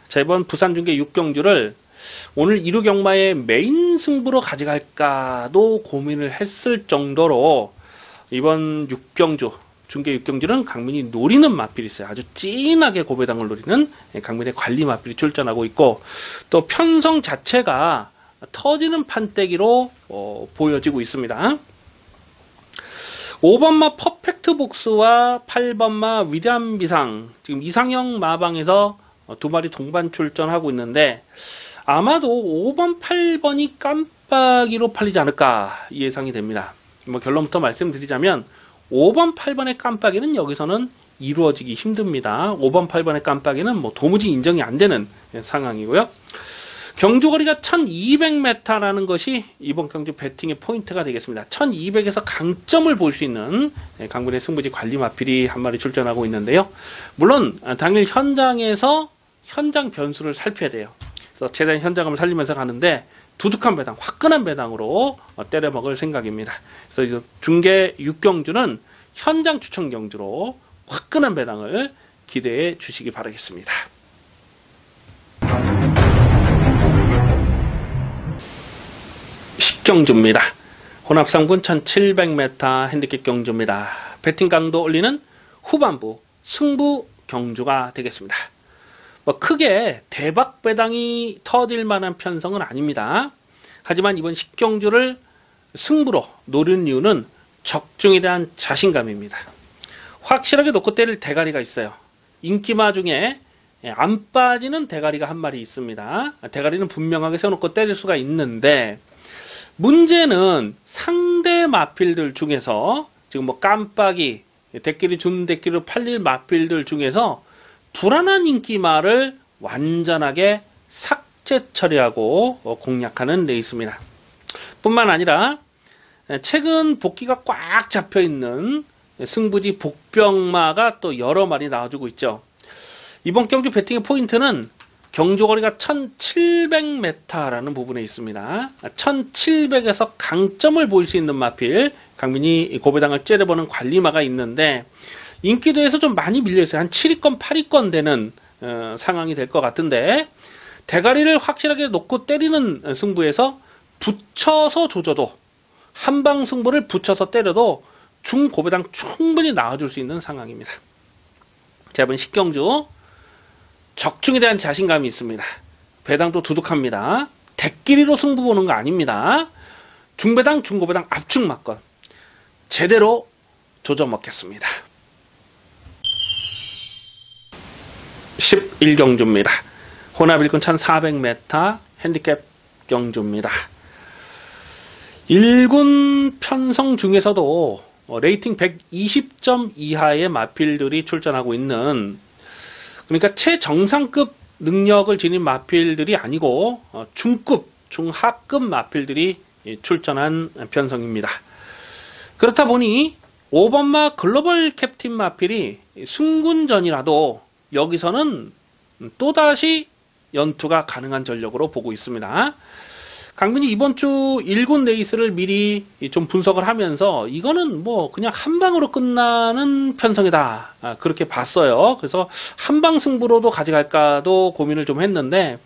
자, 이번 부산 중계 6경주를 오늘 1루 경마의 메인 승부로 가져갈까도 고민을 했을 정도로 이번 6경주, 중계 6경주는 강민이 노리는 마필이 있어요. 아주 진하게 고배당을 노리는 강민의 관리 마필이 출전하고 있고, 또 편성 자체가 터지는 판때기로 보여지고 있습니다. 5번마 퍼펙트 복스와 8번마 위대한 비상, 지금 이상형 마방에서 두 마리 동반 출전하고 있는데 아마도 5번, 8번이 깜빡이로 팔리지 않을까 예상이 됩니다. 뭐 결론부터 말씀드리자면 5번, 8번의 깜빡이는 여기서는 이루어지기 힘듭니다. 5번, 8번의 깜빡이는 뭐 도무지 인정이 안 되는 상황이고요. 경주거리가 1200m라는 것이 이번 경주 배팅의 포인트가 되겠습니다. 1200에서 강점을 볼 수 있는 강군의 승부지 관리 마필이 한 마리 출전하고 있는데요. 물론 당일 현장에서 현장 변수를 살펴야 돼요. 그래서 최대한 현장감을 살리면서 가는데 두둑한 배당, 화끈한 배당으로 때려 먹을 생각입니다. 그래서 중계 6경주는 현장 추천 경주로 화끈한 배당을 기대해 주시기 바라겠습니다. 경주입니다. 혼합상군 1700m 핸디캡 경주입니다. 배팅 강도 올리는 후반부 승부 경주가 되겠습니다. 뭐 크게 대박 배당이 터질 만한 편성은 아닙니다. 하지만 이번 10경주를 승부로 노리는 이유는 적중에 대한 자신감입니다. 확실하게 놓고 때릴 대가리가 있어요. 인기마 중에 안 빠지는 대가리가 한 마리 있습니다. 대가리는 분명하게 세워놓고 때릴 수가 있는데 문제는 상대 마필들 중에서 지금 뭐 깜빡이, 대끼리 준 대끼리로 팔릴 마필들 중에서 불안한 인기마를 완전하게 삭제 처리하고 공략하는 레이스입니다. 뿐만 아니라 최근 복귀가 꽉 잡혀있는 승부지 복병마가 또 여러 마리 나와주고 있죠. 이번 경주 배팅의 포인트는 경주거리가 1700m라는 부분에 있습니다. 1700에서 강점을 보일 수 있는 마필, 강민이 고배당을 째려보는 관리마가 있는데 인기도에서 좀 많이 밀려있어요. 한 7위권, 8위권 되는 상황이 될 것 같은데 대가리를 확실하게 놓고 때리는 승부에서 붙여서 조져도, 한방 승부를 붙여서 때려도 중고배당 충분히 나와줄 수 있는 상황입니다. 자, 이번 10경주 적중에 대한 자신감이 있습니다. 배당도 두둑합니다. 대끼리로 승부 보는 거 아닙니다. 중배당, 중고배당 압축 막건 제대로 조져 먹겠습니다. 11경주입니다. 혼합 일꾼 1400m 핸디캡 경주입니다. 1군 편성 중에서도 레이팅 120점 이하의 마필들이 출전하고 있는, 그러니까 최정상급 능력을 지닌 마필들이 아니고 중급, 중하급 마필들이 출전한 편성입니다. 그렇다 보니 5번마 글로벌 캡틴 마필이 승군전이라도 여기서는 또다시 연투가 가능한 전력으로 보고 있습니다. 강민이 이번 주 1군 레이스를 미리 좀 분석을 하면서 이거는 뭐 그냥 한 방으로 끝나는 편성이다, 그렇게 봤어요. 그래서 한방 승부로도 가져갈까도 고민을 좀 했는데,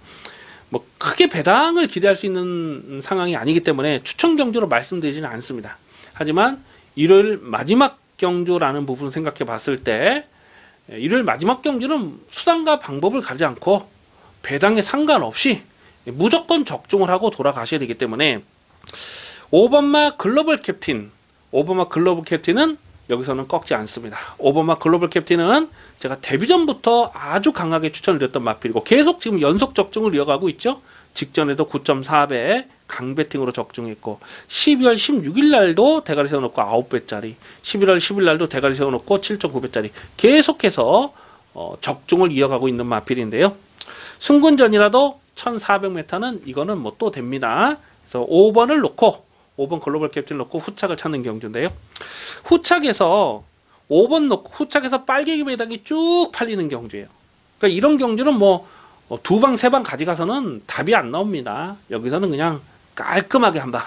뭐 크게 배당을 기대할 수 있는 상황이 아니기 때문에 추천 경주로 말씀드리지는 않습니다. 하지만 일요일 마지막 경주라는 부분을 생각해 봤을 때, 일요일 마지막 경주는 수단과 방법을 가리지 않고 배당에 상관없이 무조건 적중을 하고 돌아가셔야 되기 때문에 5번마 글로벌 캡틴, 5번마 글로벌 캡틴은 여기서는 꺾지 않습니다. 5번마 글로벌 캡틴은 제가 데뷔 전부터 아주 강하게 추천을 드렸던 마필이고 계속 지금 연속 적중을 이어가고 있죠. 직전에도 9.4배 강배팅으로 적중했고, 12월 16일 날도 대가리 세워놓고 9배짜리, 11월 10일 날도 대가리 세워놓고 7.9배짜리 계속해서 적중을 이어가고 있는 마필인데요. 승군전이라도 1400m는 이거는 뭐 또 됩니다. 그래서 5번을 놓고, 5번 글로벌 캡틴을 놓고 후착을 찾는 경주인데요. 후착에서 5번 놓고 후착에서 빨개기 배당이 쭉 팔리는 경주예요. 그러니까 이런 경주는 뭐 두 방, 세 방 가져가서는 답이 안 나옵니다. 여기서는 그냥 깔끔하게 한 방,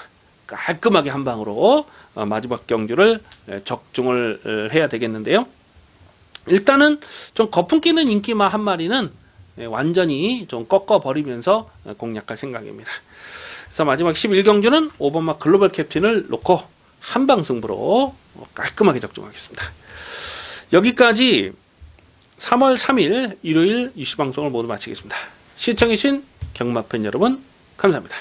깔끔하게 한 방으로 마지막 경주를 적중을 해야 되겠는데요. 일단은 좀 거품 끼는 인기마 한 마리는 완전히 좀 꺾어버리면서 공략할 생각입니다. 그래서 마지막 11경주는 5번마 글로벌 캡틴을 놓고 한방 승부로 깔끔하게 적중하겠습니다. 여기까지 3월 3일 일요일 이슈방송을 모두 마치겠습니다. 시청해주신 경마팬 여러분 감사합니다.